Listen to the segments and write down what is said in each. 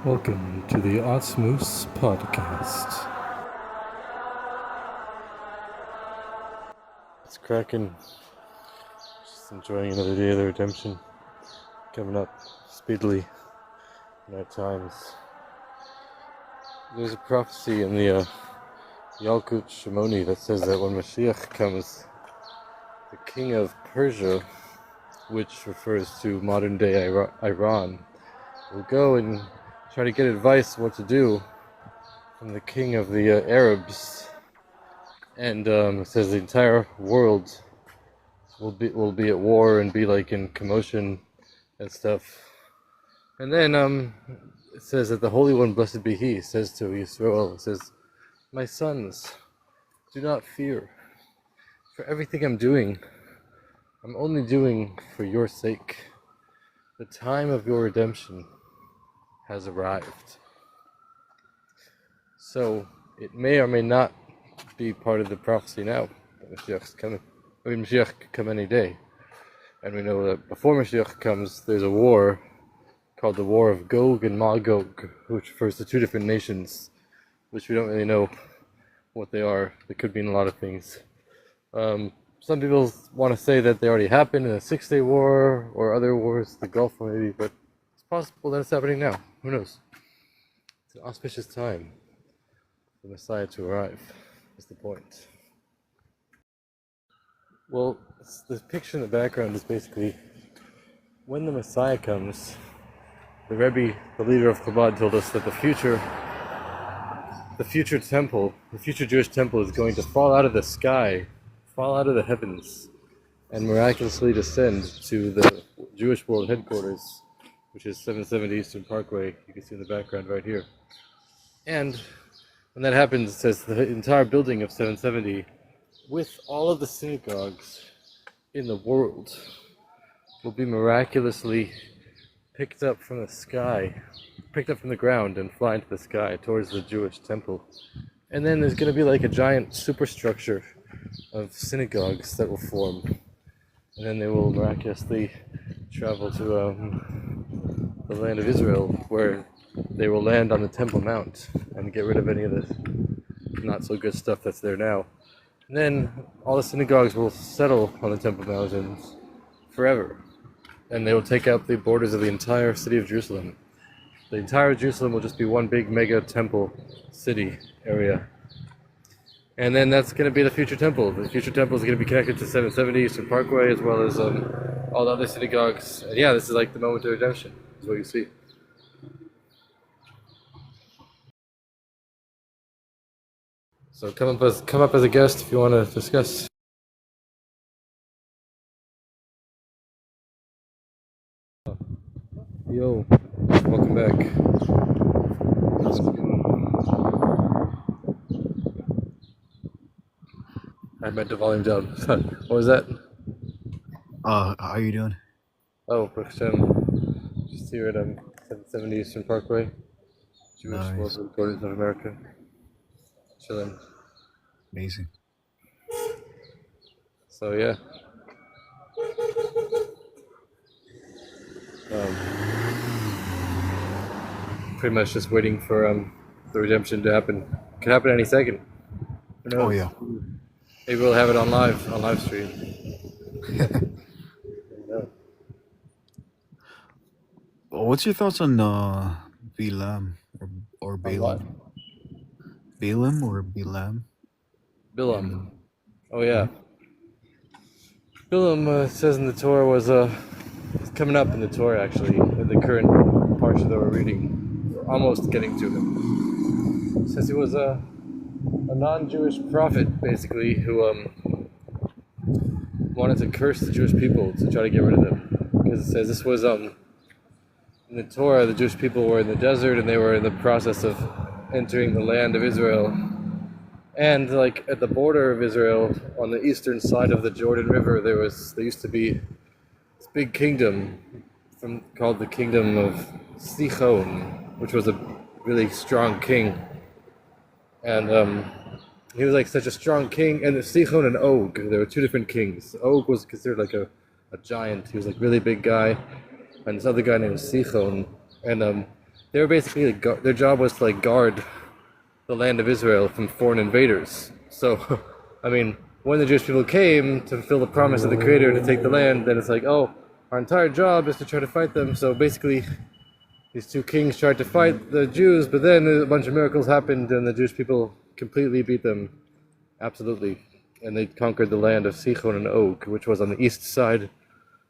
Welcome to the Awtsmoos podcast. It's cracking. Just enjoying another day of the redemption. Coming up speedily in our times. There's a prophecy in the Yalkut Shimoni that says that when Mashiach comes, the king of Persia, which refers to modern day Iran, will go and try to get advice what to do from the king of the Arabs, and it says the entire world will be at war and be like in commotion and stuff. And then it says that the Holy One, blessed be He, says to Yisrael, it says, "My sons, do not fear. For everything I'm doing, I'm only doing for your sake. The time of your redemption has arrived." So it may or may not be part of the prophecy now that Mashiach's coming. I mean, Mashiach could come any day. And we know that before Mashiach comes, there's a war called the War of Gog and Magog, which refers to two different nations, which we don't really know what they are. They could mean a lot of things. Some people want to say that they already happened in the 6-Day War or other wars, the Gulf War maybe, but it's possible that it's happening now. Who knows? It's an auspicious time for the Messiah to arrive, is the point. Well, this picture in the background is basically when the Messiah comes. The Rebbe, the leader of Chabad, told us that the future temple, the future Jewish temple, is going to fall out of the sky, fall out of the heavens, and miraculously descend to the Jewish World Headquarters, which is 770 Eastern Parkway. You can see in the background right here. And when that happens, it says the entire building of 770, with all of the synagogues in the world, will be miraculously picked up from the sky, picked up from the ground and fly into the sky towards the Jewish temple. And then there's going to be like a giant superstructure of synagogues that will form. And then they will miraculously travel to the land of Israel, where they will land on the Temple Mount and get rid of any of the not so good stuff that's there now. And then all the synagogues will settle on the Temple Mountains forever. And they will take out the borders of the entire city of Jerusalem. The entire Jerusalem will just be one big mega temple city area. And then that's going to be the future temple. The future temple is going to be connected to 770 Eastern Parkway, as well as all the other synagogues. And yeah, this is like the moment of redemption, is what you see. So come up as a guest if you want to discuss. Yo, welcome back. I meant the volume down. What was that? How are you doing? Oh, just here at 770 Eastern Parkway, Jewish World Headquarters of America. Chilling. Amazing. So yeah. Pretty much just waiting for the redemption to happen. Could happen any second. Who knows? Oh yeah. Maybe we'll have it on live stream. Well, what's your thoughts on Bilam or Balaam? Balaam or Bilam? Bilam. Oh yeah. Bilam says in the Torah was it's coming up in the Torah actually, in the current parsha that we're reading. We're almost getting to him. It says he was a non-Jewish prophet, basically, who wanted to curse the Jewish people to try to get rid of them. Because it says this was in the Torah, the Jewish people were in the desert and they were in the process of entering the land of Israel. And like at the border of Israel, on the eastern side of the Jordan River, there used to be this big kingdom called the kingdom of Sichon, which was a really strong king. And he was like such a strong king. And Sichon and Og, there were two different kings. Og was considered like a giant. He was like really big guy. And this other guy named Sichon. And they were basically their job was to like guard the land of Israel from foreign invaders. So, I mean, when the Jewish people came to fulfill the promise of the Creator to take the land, then it's like, oh, our entire job is to try to fight them. So basically, these two kings tried to fight the Jews, but then a bunch of miracles happened, and the Jewish people completely beat them, absolutely, and they conquered the land of Sichon and Og, which was on the east side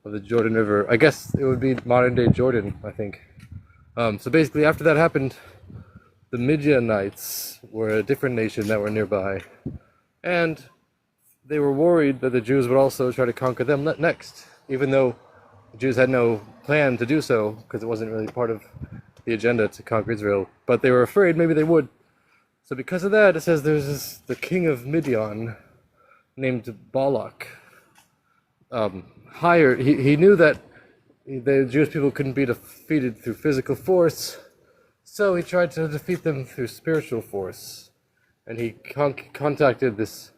of the Jordan River. I guess it would be modern-day Jordan, I think. So basically, after that happened, the Midianites were a different nation that were nearby, and they were worried that the Jews would also try to conquer them next, even though the Jews had no plan to do so, because it wasn't really part of the agenda to conquer Israel, but they were afraid maybe they would. So because of that, it says there's the king of Midian named Balak. He knew that the Jewish people couldn't be defeated through physical force, so he tried to defeat them through spiritual force, and he contacted this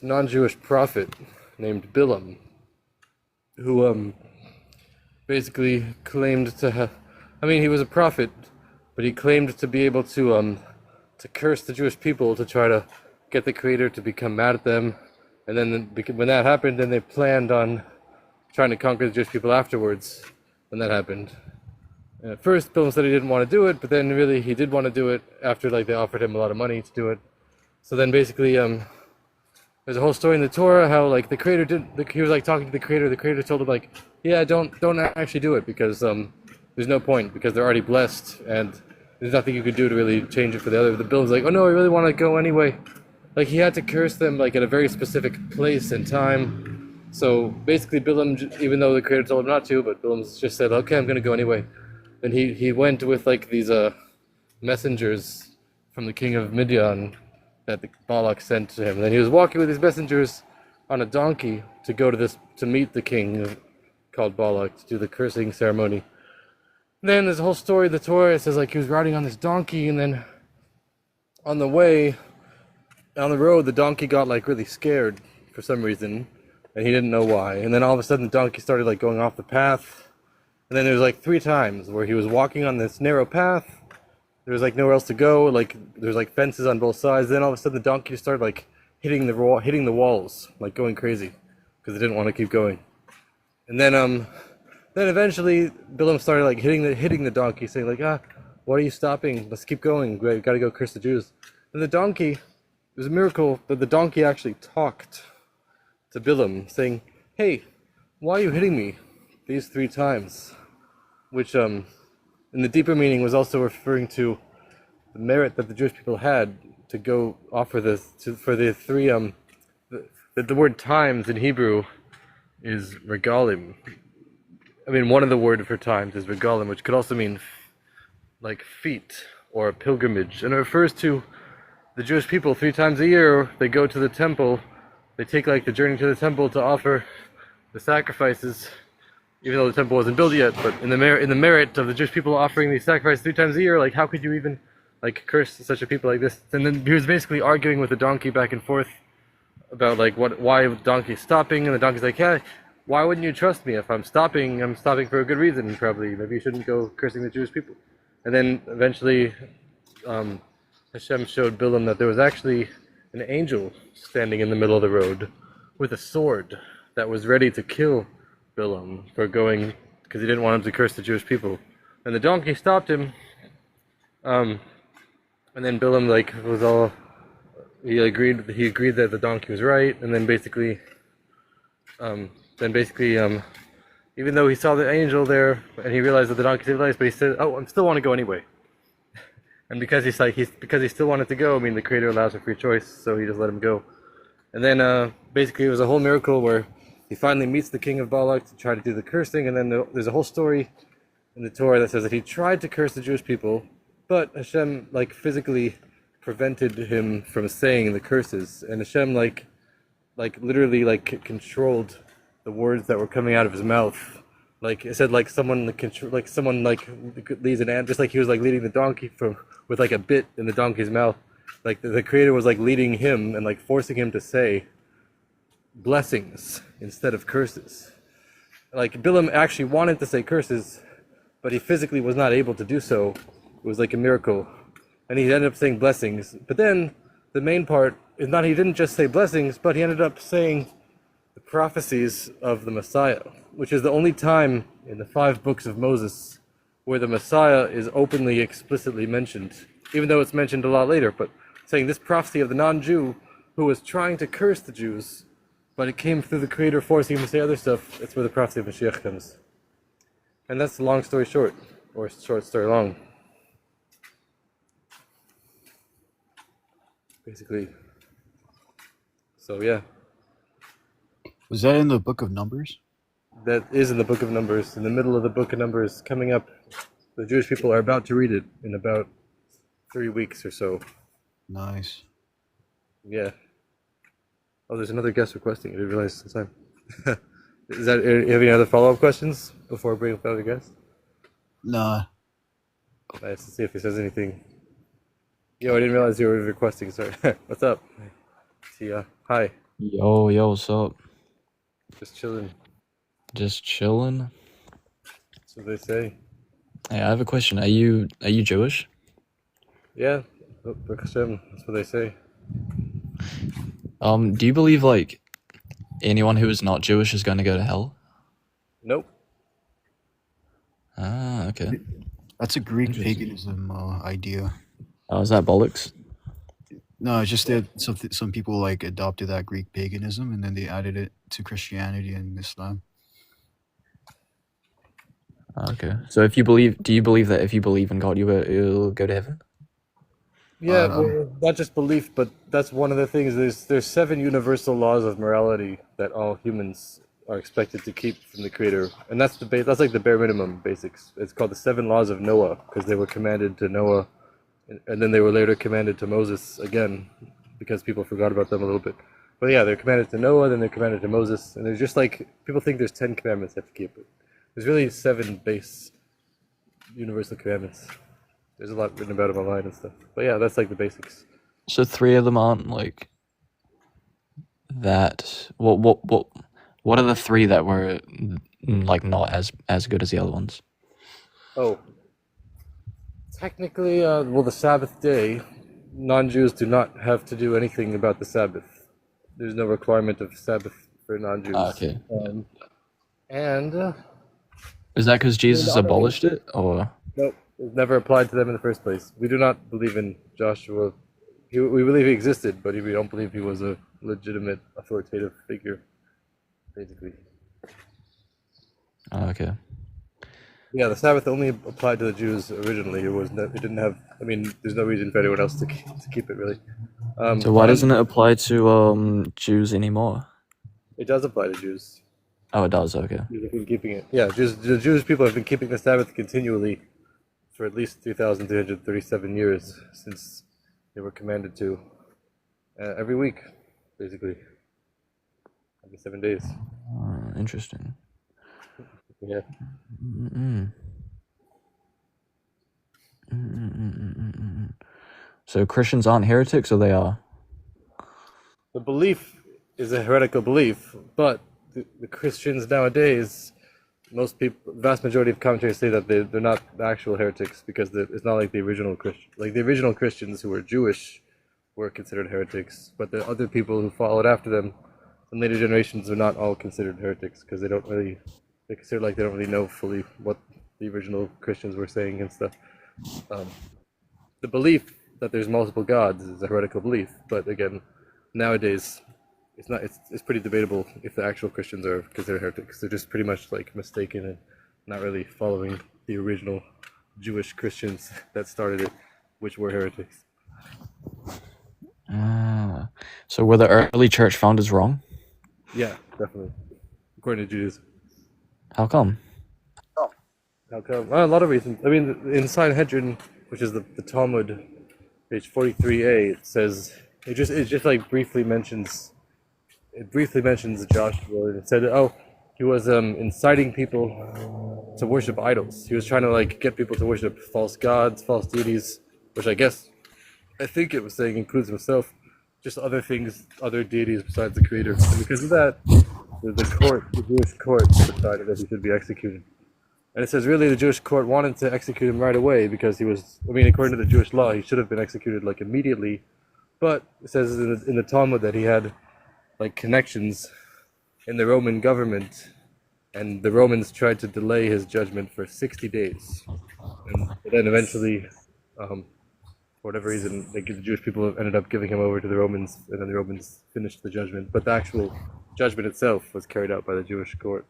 non-Jewish prophet named Bilam, who basically claimed to have, I mean, he was a prophet, but he claimed to be able to curse the Jewish people to try to get the Creator to become mad at them, and then when that happened, then they planned on trying to conquer the Jewish people afterwards when that happened. And at first, Bilam said he didn't want to do it, but then really he did want to do it after like they offered him a lot of money to do it. So then basically, there's a whole story in the Torah how like the Creator he was like talking to the Creator told him like, yeah, don't actually do it because there's no point because they're already blessed and there's nothing you could do to really change it for the other. The Bilam's like, oh no, I really want to go anyway. Like he had to curse them like at a very specific place and time. So basically Bilam, even though the Creator told him not to, but Bilam just said, okay, I'm going to go anyway. Then he went with like these messengers from the king of Midian that the Balak sent to him. And then he was walking with these messengers on a donkey to go to meet the king called Balak to do the cursing ceremony. And then there's a whole story of the Torah. It says like he was riding on this donkey, and then on the way, on the road, the donkey got like really scared for some reason, and he didn't know why. And then all of a sudden the donkey started like going off the path. And then there was like 3 times where he was walking on this narrow path. There was like nowhere else to go. Like there's like fences on both sides. Then all of a sudden the donkey just started like hitting the walls, like going crazy because it didn't want to keep going. And then eventually Bilam started like hitting the donkey, saying like, what are you stopping? Let's keep going. We gotta go curse the Jews. And the donkey, it was a miracle that the donkey actually talked to Bilam, saying, hey, why are you hitting me these 3 times? Which in the deeper meaning was also referring to the merit that the Jewish people had to go offer this for the 3 the word times in Hebrew is regalim. I mean, one of the words for times is regalim, which could also mean like feet or a pilgrimage, and it refers to the Jewish people 3 times a year. They go to the temple, they take like the journey to the temple to offer the sacrifices, even though the temple wasn't built yet. But in the merit of the Jewish people offering these sacrifices 3 times a year, like how could you even like curse such a people like this? And then he was basically arguing with the donkey back and forth about like why the donkey's stopping, and the donkey's like, yeah, why wouldn't you trust me? If I'm stopping for a good reason, probably. Maybe you shouldn't go cursing the Jewish people. And then eventually Hashem showed Bilam that there was actually an angel standing in the middle of the road with a sword that was ready to kill Bilam for going, because he didn't want him to curse the Jewish people. And the donkey stopped him, and then Bilam like was all, he agreed that the donkey was right, and then basically even though he saw the angel there and he realized that the donkey saved lives, but he said, oh, I still want to go anyway. And because he still wanted to go, I mean, the Creator allows for free choice, so he just let him go. And then basically it was a whole miracle where he finally meets the king of Balak to try to do the cursing, and then there's a whole story in the Torah that says that he tried to curse the Jewish people, but Hashem like physically prevented him from saying the curses, and Hashem like literally like controlled the words that were coming out of his mouth. Like it said, like someone leads an ant, just like he was like leading the donkey with like a bit in the donkey's mouth. Like the Creator was like leading him and like forcing him to say blessings instead of curses. Like Bilam actually wanted to say curses, but he physically was not able to do so was like a miracle. And he ended up saying blessings. But then the main part is not, he didn't just say blessings, but he ended up saying the prophecies of the Messiah, which is the only time in the 5 books of Moses where the Messiah is openly, explicitly mentioned, even though it's mentioned a lot later, but saying this prophecy of the non-Jew who was trying to curse the Jews, but it came through the Creator forcing him to say other stuff. That's where the prophecy of Mashiach comes. And that's the long story short, or short story long. Basically. So yeah. Was that in the Book of Numbers? That is in the Book of Numbers. In the middle of the Book of Numbers, coming up. The Jewish people are about to read it in about 3 weeks or so. Nice. Yeah. Oh, there's another guest requesting. I didn't realize the time. Is that? You have any other follow-up questions before we bring up the other guest? Nah. Nice to see if he says anything. Yo, I didn't realize you were requesting. Sorry. What's up? See ya. Hi. Yo, what's up? Just chilling. Just chilling. That's what they say. Hey, I have a question. Are you Jewish? Yeah. Baruch Hashem. That's what they say. Do you believe like anyone who is not Jewish is going to go to hell? Nope. Ah, okay. That's a Greek Interesting. paganism idea. Oh, is that bollocks? No, it's just that some people like adopted that Greek paganism and then they added it to Christianity and Islam. Ah, okay. So do you believe that if you believe in God, you'll go to heaven? Yeah, well, not just belief, but that's one of the things. There's 7 universal laws of morality that all humans are expected to keep from the Creator, and that's that's like the bare minimum basics. It's called the 7 laws of Noah because they were commanded to Noah, and then they were later commanded to Moses again because people forgot about them a little bit. But yeah, they're commanded to Noah, then they're commanded to Moses, and there's just like people think there's 10 commandments they have to keep. There's really 7 base universal commandments. There's a lot written about them online and stuff. But yeah, that's like the basics. So 3 of them aren't like that. What are the 3 that were like not as good as the other ones? Oh, technically, well, the Sabbath day, non-Jews do not have to do anything about the Sabbath. There's no requirement of Sabbath for non-Jews. Ah, okay. And Is that because Jesus abolished it, or? nope, it never applied to them in the first place. We do not believe in Joshua. We believe he existed, but we don't believe he was a legitimate authoritative figure, basically. Ah, okay. Yeah, the Sabbath only applied to the Jews originally. It didn't have. I mean, there's no reason for anyone else to keep it really. So why doesn't it apply to Jews anymore? It does apply to Jews. Oh, it does. Okay. Jews have been keeping it. Yeah, the Jewish people have been keeping the Sabbath continually for at least 3,337 years since they were commanded to. Every week, basically. Every 7 days. Interesting. Yeah. So Christians aren't heretics, or they are? The belief is a heretical belief, but the Christians nowadays, most people, vast majority of commentators say that they're not the actual heretics because it's not like the original Christian. Like the original Christians who were Jewish were considered heretics, but the other people who followed after them in later generations are not all considered heretics because they consider like they don't really know fully what the original Christians were saying and stuff. The belief that there's multiple gods is a heretical belief, but again, nowadays it's not. It's pretty debatable if the actual Christians are considered heretics. They're just pretty much like mistaken and not really following the original Jewish Christians that started it, which were heretics. So were the early church founders wrong? Yeah, definitely. According to Judaism. How come? How come? A lot of reasons. I mean, in Sanhedrin, which is the Talmud, page 43a, it says it just like briefly mentions Joshua. And it said, oh, he was inciting people to worship idols. He was trying to like get people to worship false gods, false deities, which I think it was saying includes himself, just other things, other deities besides the Creator. And because of that, the Jewish court decided that he should be executed. And it says really the Jewish court wanted to execute him right away because he was, I mean, according to the Jewish law, he should have been executed like immediately. But it says in the Talmud that he had like connections in the Roman government, and the Romans tried to delay his judgment for 60 days. And then eventually, for whatever reason, the Jewish people ended up giving him over to the Romans, and then the Romans finished the judgment. But the actual judgment itself was carried out by the Jewish court.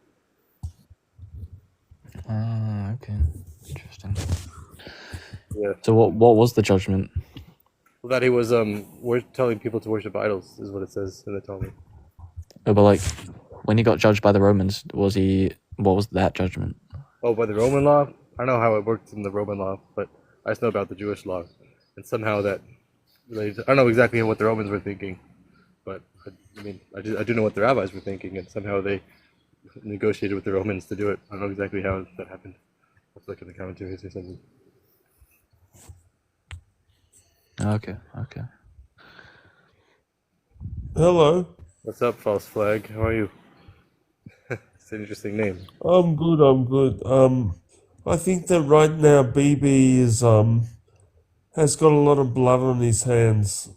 Okay. Interesting. Yeah. So what was the judgment? Well, that he was telling people to worship idols is what it says in the Talmud. Oh, but like, when he got judged by the Romans, what was that judgment? Oh, by the Roman law? I don't know how it worked in the Roman law, but I just know about the Jewish law. And somehow that related, I don't know exactly what the Romans were thinking, but I mean, I do know what the rabbis were thinking, and somehow they negotiated with the Romans to do it. I don't know exactly how that happened. I'll look in the commentaries or something. Okay. Hello. What's up, false flag? How are you? It's an interesting name. I'm good. I think that right now BB has got a lot of blood on his hands.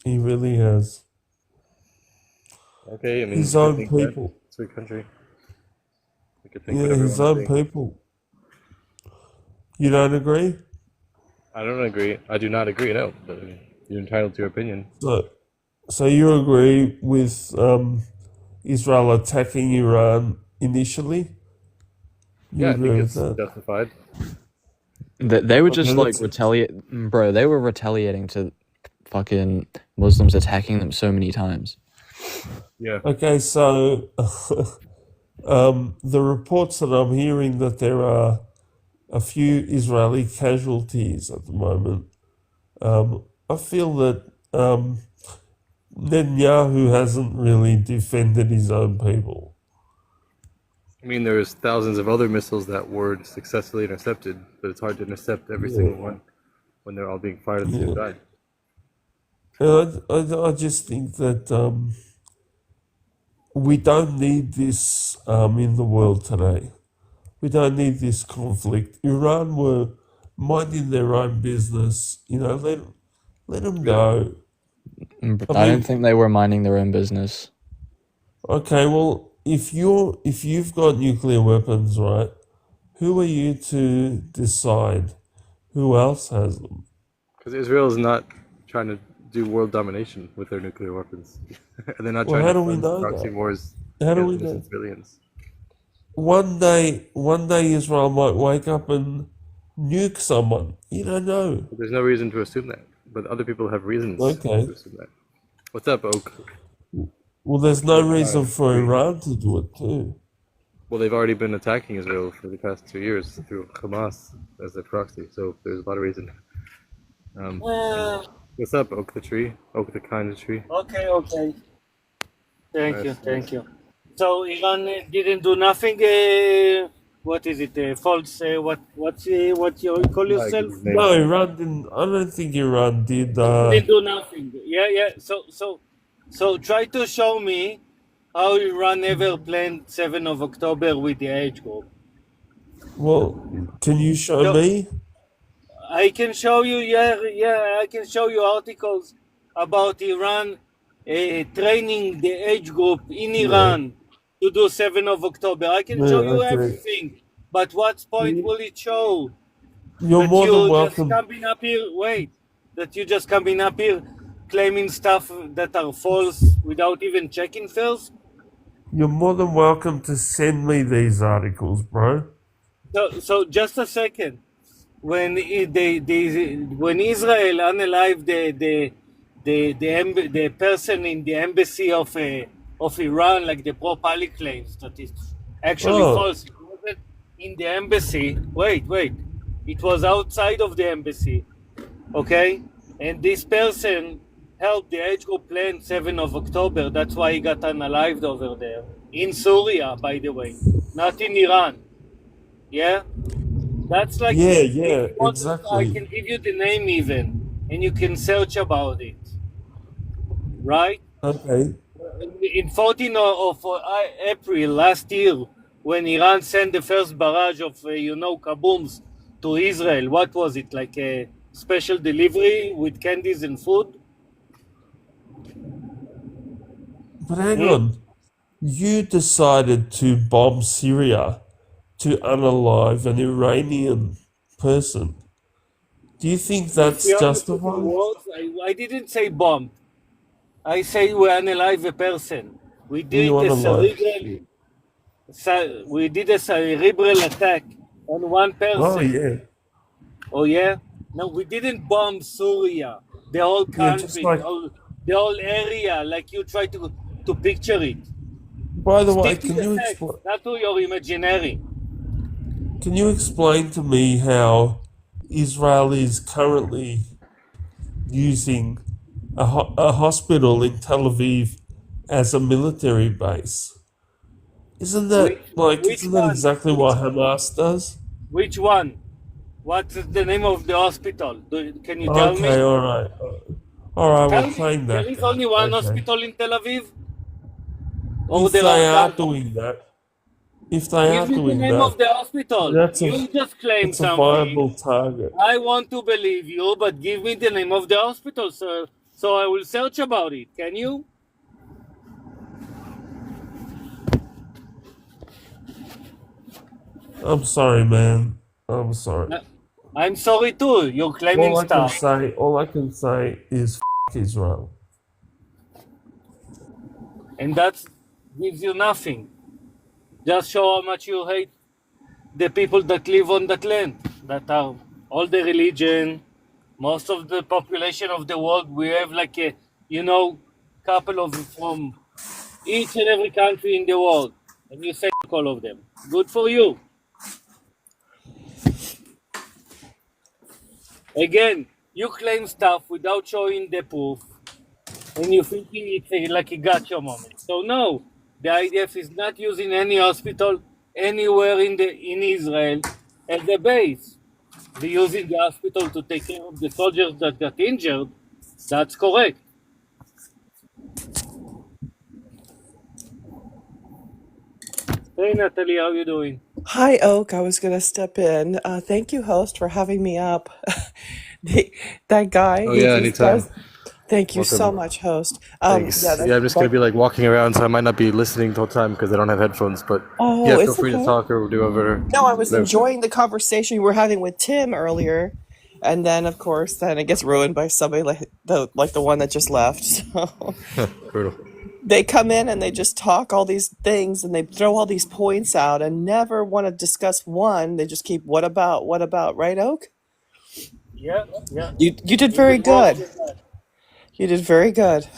He really has. Okay, I mean, His you could own think that. people. It's a country. You could think Yeah, whatever you his want to own think. people. You don't agree? I don't agree. I do not agree, no. But I mean, you're entitled to your opinion. So you agree with Israel attacking Iran initially? You Yeah, I agree think with it's that? justified. They were just Okay, like let's- retaliate, bro. They were retaliating to fucking Muslims attacking them so many times. Yeah. Okay, so the reports that I'm hearing that there are a few Israeli casualties at the moment. I feel that Netanyahu hasn't really defended his own people. I mean, there's thousands of other missiles that were successfully intercepted, but it's hard to intercept every single one when they're all being fired at the same time. And I just think that we don't need this in the world today. We don't need this conflict. Iran were minding their own business. Let them go. I don't think they were minding their own business. Okay, well, if you've got nuclear weapons, right? Who are you to decide who else has them? Because Israel is not trying to do world domination with their nuclear weapons. And they're not Well, trying how to do we fund know proxy that? wars How do against we innocent know? civilians. One day Israel might wake up and nuke someone. You don't know. But there's no reason to assume that. But other people have reasons Okay. to assume that. What's up, Oak? Well, there's no reason for Iran to do it too. Well, they've already been attacking Israel for the past 2 years through Hamas as their proxy, so there's a lot of reason. What's up, Oak the tree? Oak the kind of tree? Okay. Thank you, Nice. thank you. So Iran didn't do nothing. What is it? False? What you call Yeah, I yourself? give his name. No, Iran didn't. I don't think Iran did. Didn't do nothing. Yeah. So try to show me how Iran ever planned 7th of October with the age group. Well, can you show No. me? I can show you. I can show you articles about Iran training the age group in Iran to do 7th of October. I can show you okay. everything. But what point will it show? You're That more than you just welcome. coming up here, that you just coming up here claiming stuff that are false without even checking first? You're more than welcome to send me these articles, bro. So just a second. When when Israel unalived the person in the embassy of Iran, like the Prop Ali claims that it's actually false. It wasn't in the embassy. Wait. It was outside of the embassy. Okay? And this person helped the age group plan 7th of October. That's why he got unalived over there. In Syria, by the way. Not in Iran. Yeah? That's like... Yeah, if you want to, exactly. I can give you the name even. And you can search about it. Right? Okay. In 14th of April last year, when Iran sent the first barrage of, kabooms to Israel? What was it, like a special delivery with candies and food? But hang on, you decided to bomb Syria to unalive an Iranian person. Do you think If that's we are looking for justified? words, I didn't say bomb. I say we unalive a person. We You did a unalive? cerebral attack on one Oh person. yeah, Oh yeah? No, we didn't bomb Syria, the whole yeah. Just country, like. the whole area, like you try to picture it. By the way, Stick to the facts, not to your imaginary. can you explain to me how Israel is currently using a hospital in Tel Aviv as a military base? Isn't that Which isn't that one? exactly what Hamas does? Which one? What's the name of the hospital? Can you tell me? Okay, all right. Tell We're me, playing there that is game. only one Okay. hospital in Tel Aviv? Or If there they are are dozens? doing that, if they are Give me the doing name of that, the hospital. that's You just claim it's a something. viable target. I want to believe you, but give me the name of the hospital, sir, so I will search about it. Can you? I'm sorry, man. I'm sorry. I'm sorry too. You're claiming stuff. All I can say is Israel. And that gives you nothing. Just show how much you hate the people that live on that land, that are all the religion, most of the population of the world. We have like a, couple of from each and every country in the world. And you say all of them. Good for you. Again, you claim stuff without showing the proof, and you thinking it's like a gotcha moment. So no, the IDF is not using any hospital anywhere in Israel as a base. They're using the hospital to take care of the soldiers that got injured. That's correct. Hey Natalie, how you doing? Hi, Oak. I was going to step in. Thank you, host, for having me up. That guy, Oh he yeah, just anytime. does. Thank you so Welcome. much, host. Thanks. Yeah, Yeah, I'm just gonna be like walking around, so I might not be listening the whole time because I don't have headphones. But yeah, feel it's free to okay. talk or do whatever. No, I was whatever. enjoying the conversation you were having with Tim earlier, and then of course, then it gets ruined by somebody like the one that just left. So Brutal. they come in and they just talk all these things and they throw all these points out and never want to discuss one. They just keep what about, right, Oak? Yeah. You did very good. You did very good.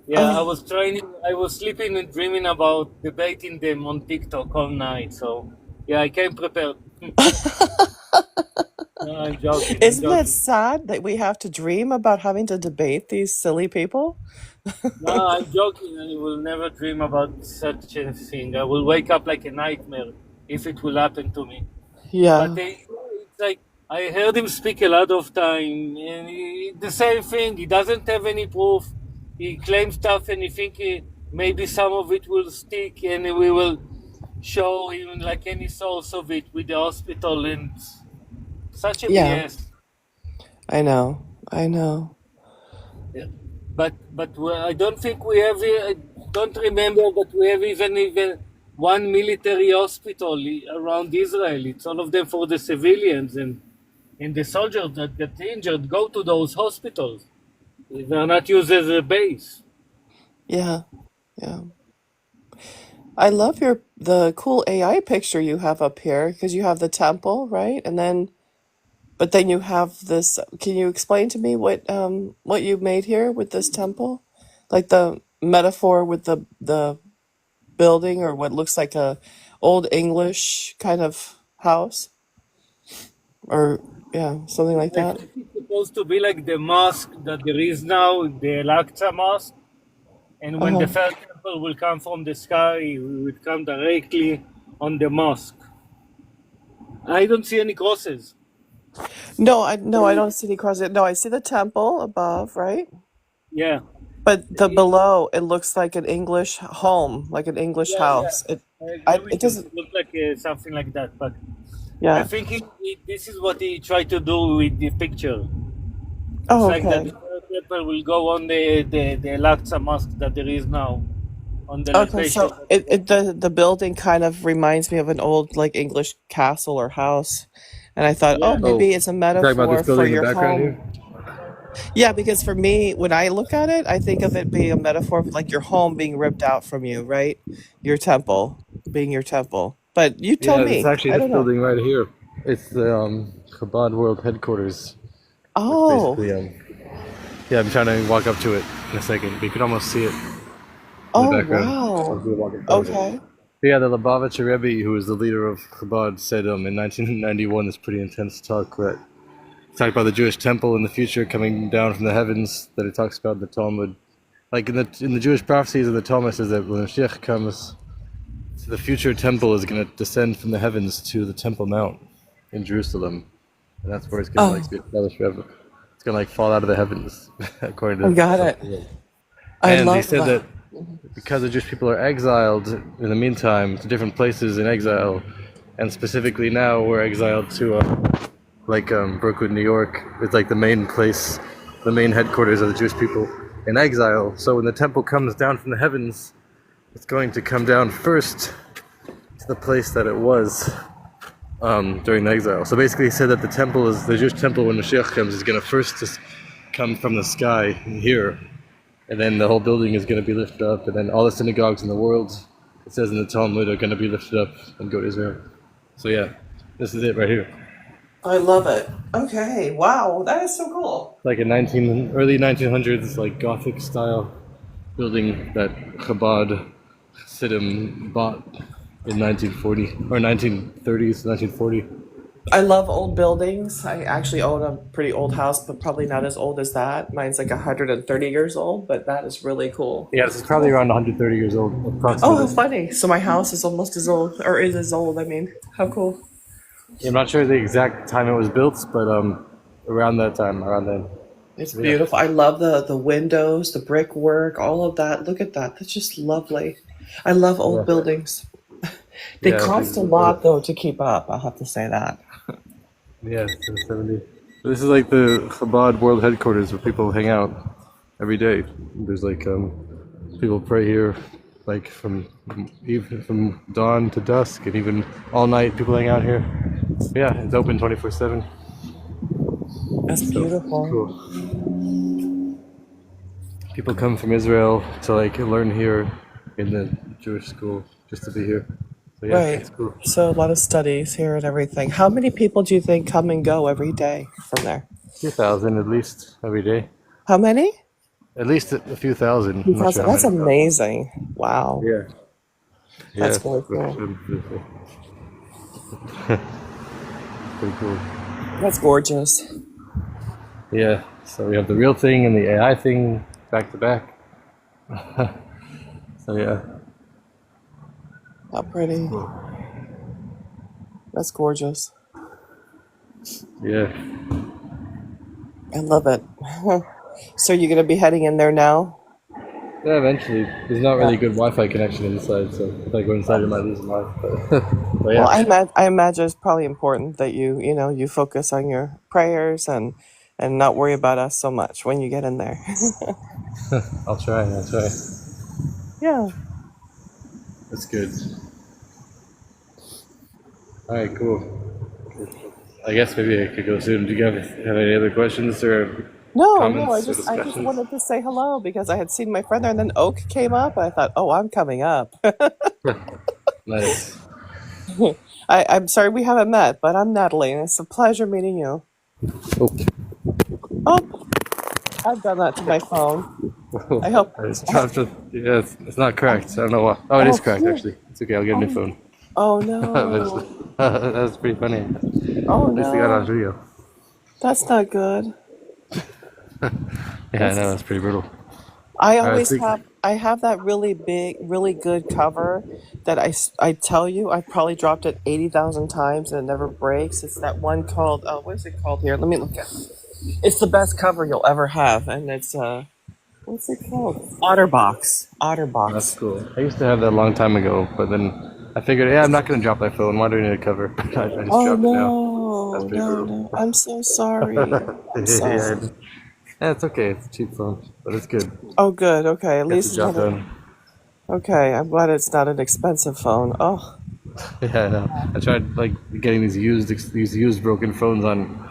Yeah, I was sleeping and dreaming about debating them on TikTok all night. So yeah, I came prepared. No, I'm joking. Isn't that sad that we have to dream about having to debate these silly people? No, I'm joking. I will never dream about such a thing. I will wake up like a nightmare if it will happen to me. Yeah. But it's like I heard him speak a lot of time, and the same thing. He doesn't have any proof. He claims stuff, and he think maybe some of it will stick, and we will show him like any source of it with the hospital and such a Yeah. BS. I know. Yeah. But I don't think we have. I don't remember that we have even one military hospital around Israel. It's all of them for the civilians and the soldiers that get injured go to those hospitals. They're not used as a base. Yeah. I love the cool AI picture you have up here because you have the temple, right? But then you have this. Can you explain to me what you made here with this temple? Like the metaphor with the building or what looks like a old English kind of house or yeah, something like I that. think it's supposed to be like the mosque that there is now, the Al-Aqsa Mosque. And when the Uh-huh. first temple will come from the sky, it will come directly on the mosque. I don't see any crosses. No, I don't see any crosses. No, I see the temple above, right? Yeah. but the below it looks like an English home, like an English Yeah, yeah, house. I agree It with you. doesn't. It looks like something like that, but I Yeah. think this is what he tried to do with the picture. It's Oh, like that okay. the third temple will go on the Al-Aqsa mosque that there is now, on the Okay, location so that it, was it the building kind of reminds me of an old like English castle or house. And I thought, oh, yeah. Oh, maybe it's a you talking about metaphor this for building in the your background home. here? Yeah, because for me, when I look at it, I think of it being a metaphor of like your home being ripped out from you, right? Your temple being your temple. But you tell Yeah, it's me. actually I this don't know. building right here. It's the Chabad World Headquarters, which Oh, basically yeah, I'm trying to walk up to it in a second. But you can almost see it in the oh, background wow. as we walk in front of it. Okay. But yeah, the Lubavitcher Rebbe, who was the leader of Chabad, said in 1991 this pretty intense talk that talked about the Jewish temple in the future coming down from the heavens. That it talks about in the Talmud, like in the Jewish prophecies of the Talmud, says that when Mashiach comes, the future temple is going to descend from the heavens to the Temple Mount in Jerusalem, and that's where it's going to like Oh, be established forever. It's going to like fall out of the heavens, according I to got some it. people. I And he love said that that. because the Jewish people are exiled in the meantime to different places in exile, and specifically now we're exiled to Brooklyn, New York. It's like the main place, the main headquarters of the Jewish people in exile. So when the temple comes down from the heavens, it's going to come down first to the place that it was during the exile. So basically, he said that the Jewish temple when Mashiach comes is going to first just come from the sky here, and then the whole building is going to be lifted up, and then all the synagogues in the world, it says in the Talmud, are going to be lifted up and go to Israel. So yeah, this is it right here. I love it. Okay. Wow, that is so cool. Like a early 1900s like Gothic style building that Chabad Chassidim bought in 1940 or 1930s, 1940. I love old buildings. I actually own a pretty old house, but probably not as old as that. Mine's like 130 years old, but that is really cool. Yeah, this is probably around 130 years old, Oh, how approximately. funny. So my house is almost as old, or is as old, I mean. How cool. I'm not sure the exact time it was built, but around that time, around then. It's So, yeah, beautiful. I love the windows, the brickwork, all of that. Look at that. That's just lovely. I love old yeah, buildings. They yeah. cost a lot though to keep up. I'll have to say that. Yeah, it's in the 70s. This is like the Chabad World Headquarters where people hang out every day. There's like people pray here, like even from dawn to dusk, and even all night. People hang out here. Yeah, it's open 24/7. That's So it's beautiful. cool. People come from Israel to like learn here in the Jewish school just to be here. So yeah, Right. it's cool. So a lot of studies here and everything. How many people do you think come and go every day from there? 2,000 at least every day. How many? At least a few thousand. I'm not sure 2,000. how That's many. amazing. Wow. Yeah. That's Yeah. really cool. Pretty cool. That's gorgeous. Yeah. So we have the real thing and the AI thing back to back. So yeah. How pretty. That's gorgeous. Yeah. I love it. So you're going to be heading in there now? Yeah, eventually. There's not Yeah. really good Wi-Fi connection inside, so if I go inside, I might lose my life. But Well, yeah. I imagine it's probably important that you focus on your prayers and not worry about us so much when you get in there. I'll try. Yeah. That's good. All right, cool. I guess maybe I could go soon. Do you have any other questions or No, I comments or just discussions? wanted to say hello because I had seen my friend there and then Oak came up and I thought, oh, I'm coming up. Nice. I'm sorry we haven't met, but I'm Natalie and it's a pleasure meeting you. Oh, Oh, I've done that to my phone. I hope. yeah, it's not cracked. I don't know why. Oh, it is Oh, cracked phew. actually. It's okay. I'll get a new phone. Oh But no. that's pretty funny. Oh At least I got it on no. video. That's not good. Yeah, I know that's pretty brutal. I All right, always I have that really big, really good cover that I tell you I probably dropped it 80,000 times and it never breaks. It's that one called what is it called here? Let me look at it. It's the best cover you'll ever have, and it's What's it called? Otterbox. That's Otterbox. cool. I used to have that a long time ago, but then I figured, yeah, I'm not gonna drop my phone. Why do I need a cover? I just Oh dropped it now. That's no, pretty no, brutal. no. I'm so sorry. I'm sorry. Yeah, it's okay. It's a cheap phone, but it's good. Oh good, okay. At Gets least the it's job not a, done. okay, I'm glad it's not an expensive phone. Oh. Yeah, I know. I tried like getting these used broken phones on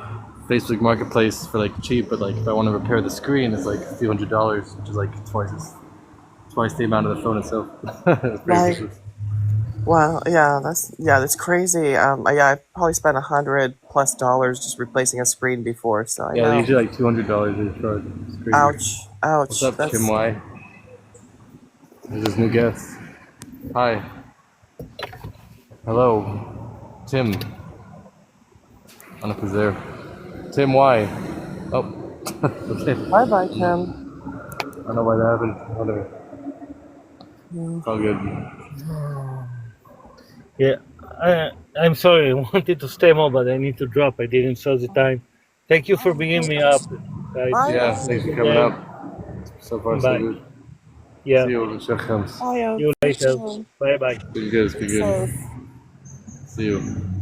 Facebook Marketplace for like cheap, but like if I want to repair the screen, it's like a few $100s, which is like twice the amount of the phone itself. It's pretty Right. ridiculous. Wow, yeah, that's crazy. Yeah, I probably spent $100+ just replacing a screen before, so I Yeah, they know. usually like $200 each charge. It's crazy. Ouch, What's ouch. up, Tim Y? There's this new guest. Hi. Hello. Tim. I don't know if he's there. Tim Y. Oh. Okay. Bye bye, Tim. I don't know why that happened. Whatever. Yeah. It's all good. Yeah, I'm sorry. I wanted to stay more, but I need to drop. I didn't show the time. Thank you for bringing me up, guys. Bye. Yeah, thanks for coming up. So far, so Bye. good. Yeah. See you when Shech comes. Bye, See you later. Ouch. Bye bye. It's been good. It's been good. Safe. See you.